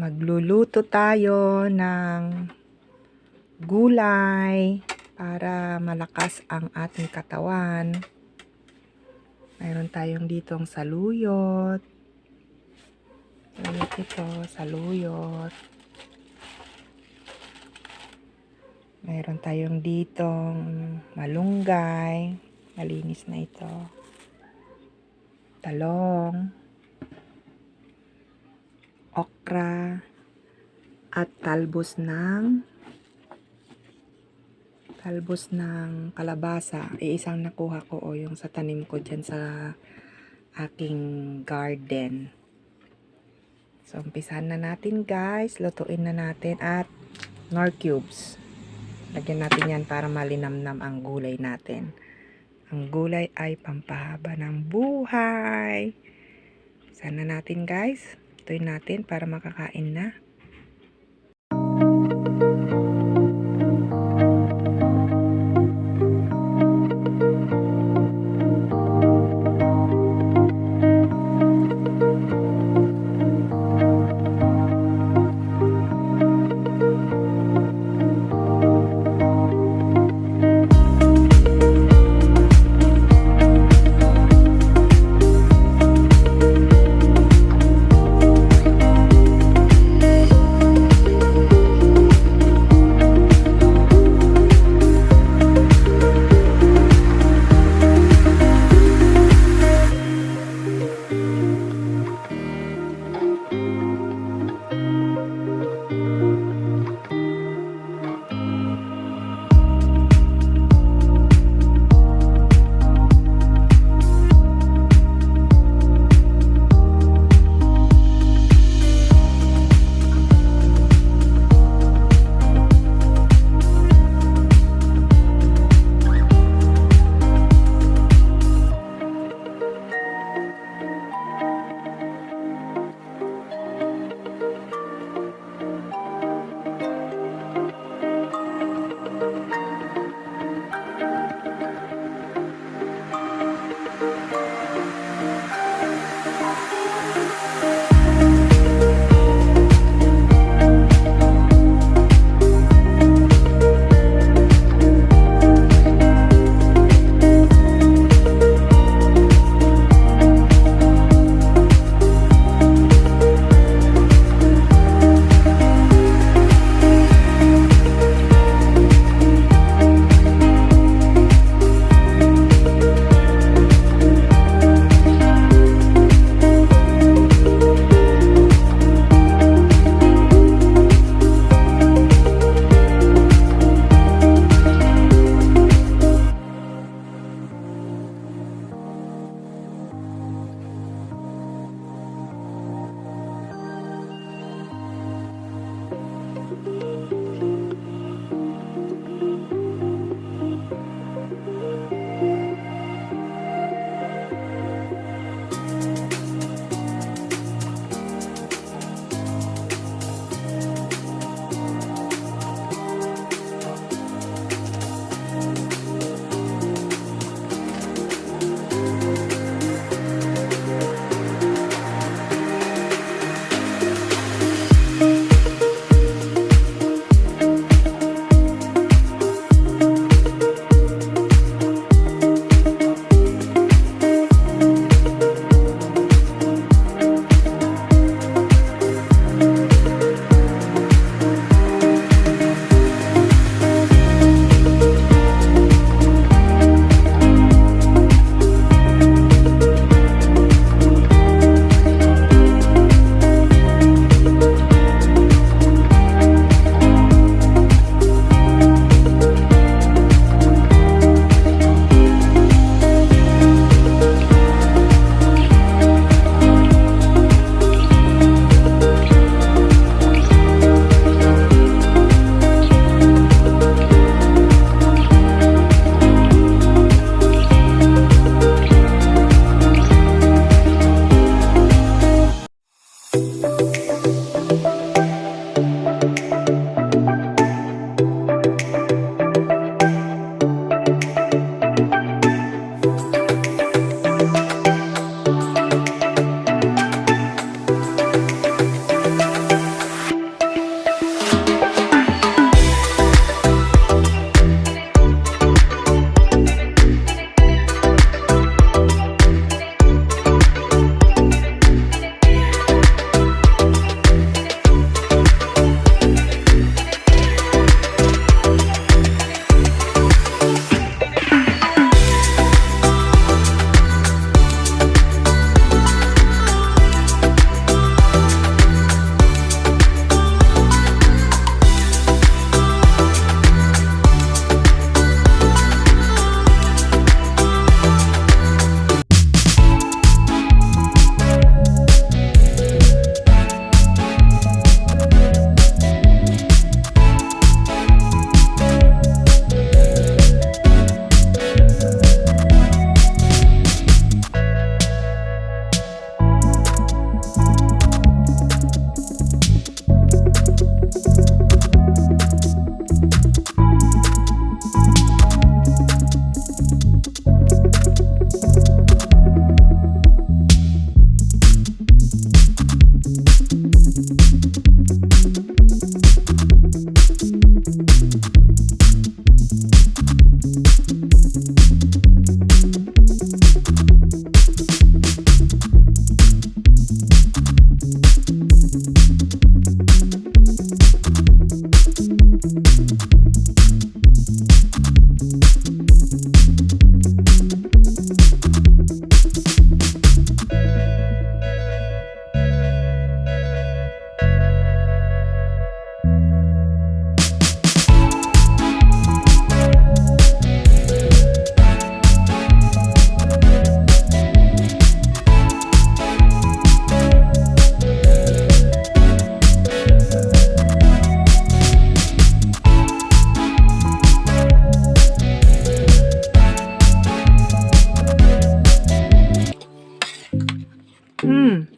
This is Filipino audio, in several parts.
Magluluto tayo ng gulay para malakas ang ating katawan. Mayroon tayong ditong saluyot. Saluyot. Mayroon tayong ditong malunggay. Malinis na ito. Talong. Okra. At talbos ng kalabasa. Isang nakuha ko yung sa tanim ko dyan sa aking garden. So, umpisahan na natin guys. Lutuin na natin at nor cubes. Lagyan natin yan para malinamnam ang gulay natin. Ang gulay ay pampahaba ng buhay. Umpisahan na natin guys. Lutuin natin para makakain na.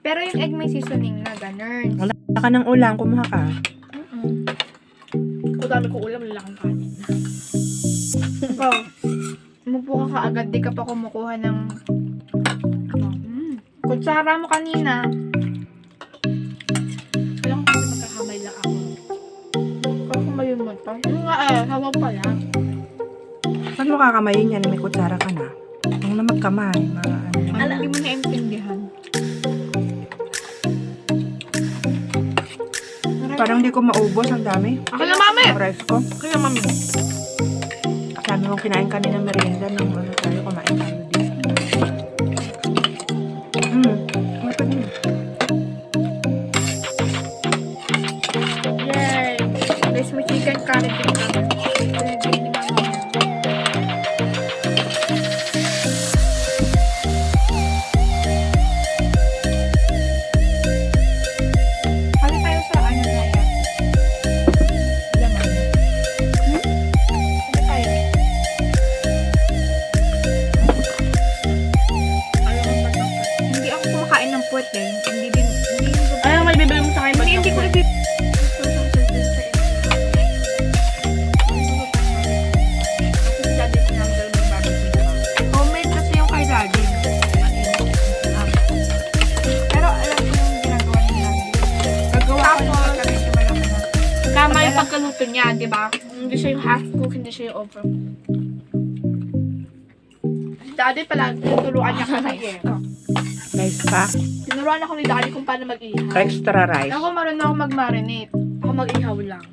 Pero yung egg may seasoning na, ganun. Wala ka ng ulam, kumuha ka. Kung dami ko ulam, lalaking kanin. Ikaw, umupo ka kaagad, di ka pa kumukuha ng kutsara mo kanina. Alam ko kasi magkakamay lang ako. Ikaw kumayon mo to. Yung nga hawa pa lang. Saan mo kakamayin yan? May kutsara ka na. Huwag na magkamay. Alam, hindi mo naintindihan. Parang di ko maubos. Ang dami. Ako na, mami! Ang rice ko. Kaya, mami. Sabi mong kinain kanina merienda nung ano tayo, kumain tayo dito. Ano pa din? Yay! Guys, may chicken curry din kami. Pinagay ni mama niya. Hali tayo sa ano na yan. Laman. Hali tayo. Ayaw mo pa Hindi ako kumakain ng puwet eh. Hindi ko Ayaw, may bibili mo sa akin. Hindi ko ibig. Homemade kasi yung kay daddy. Pero alam ko yung ginagawa ni daddy. Gagawa ko yung pagka-medyo malaki na. Tama yung pagkaluto niya, di ba? Hindi siya yung half cook, hindi siya yung over. Daddy pala, tinuruan niya kami eh. Rice pa. Tinuruan ako ni daddy kung paano mag-ihaw. Extra rice. Ako marunong ako mag-marinate. Ako mag-ihaw lang.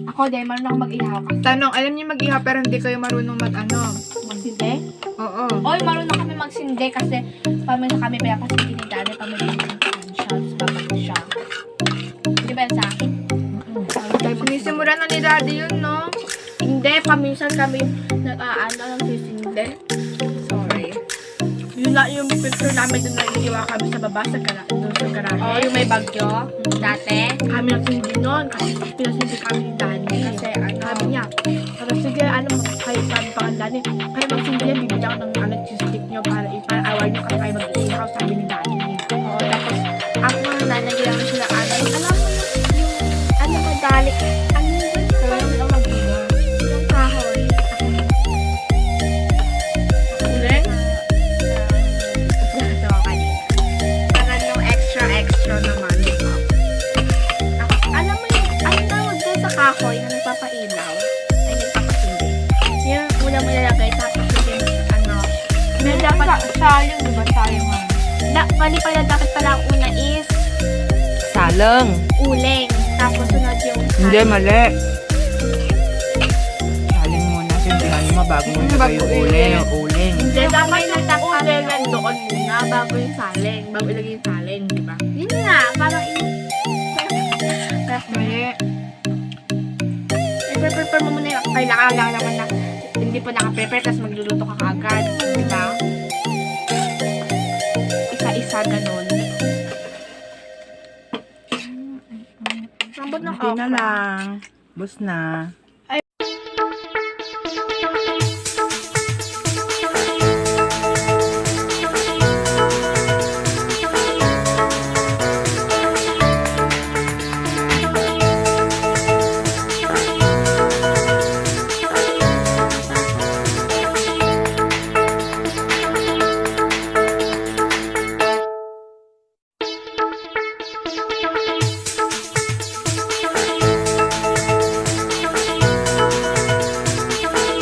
Ako din, marunong ako mag-ihaw. Tanong, alam niyo mag-ihaw pero hindi kayo marunong mag-ano? Magsinde? Oo. Oy, marunong kami magsinde kasi paminsan kami kaya kasi ni daddy paminsan siya, tapos babalik siya. Di ba yan sa akin? Sinisimula na ni daddy yun, no? Hindi, paminsan kami nag-aano ng sisinde. Sorry. Yun na yung picture namin doon na iiwa kami sa baba sa doon sa garahe. Oh, yung may bagyo? Dati? Kami nagsindi nun kasi pinasindi kami ni Danny. Kasi ano? Sabi niya, pero sige, kayo sabi pa kang Danny, kayo magsindi yan, bibili ako ng cheese stick nyo para awal nyo kasi kayo mag-iihaw, sabi ni Danny. Oo, tapos ako na nagyan sila ano. Alam mo yung ano ba dalik? Ano yun? Kaya namin ang mag-iihaw. Yung kahoy. Uling? Ito kanina. Parang yung extra naman. Alam mo yung, ano tawag doon sa kahoy na nagpapailaw? Ay, nagpapasindi. Yung una mo nilagay, tapos yung ano. May dapat, sayang, diba? Sayang mali pala, dapat pala ang una is Saleng. uling. Tapos sunod yung Hindi, mali. Saling muna. Sindihan mo bago mo ilagay yung uling. Uling. Hindi, dapat Uling doon muna bago yung saling. Bago ilagay yung saling, di ba? Yun nga, parang mali. I-prepare mo muna yung kailangan lang naman na hindi pa naka-prepare tapos magluluto ka kaagad. Di ba? Isa-isa ganun. Ambot ng Hindi na lang. Bus na.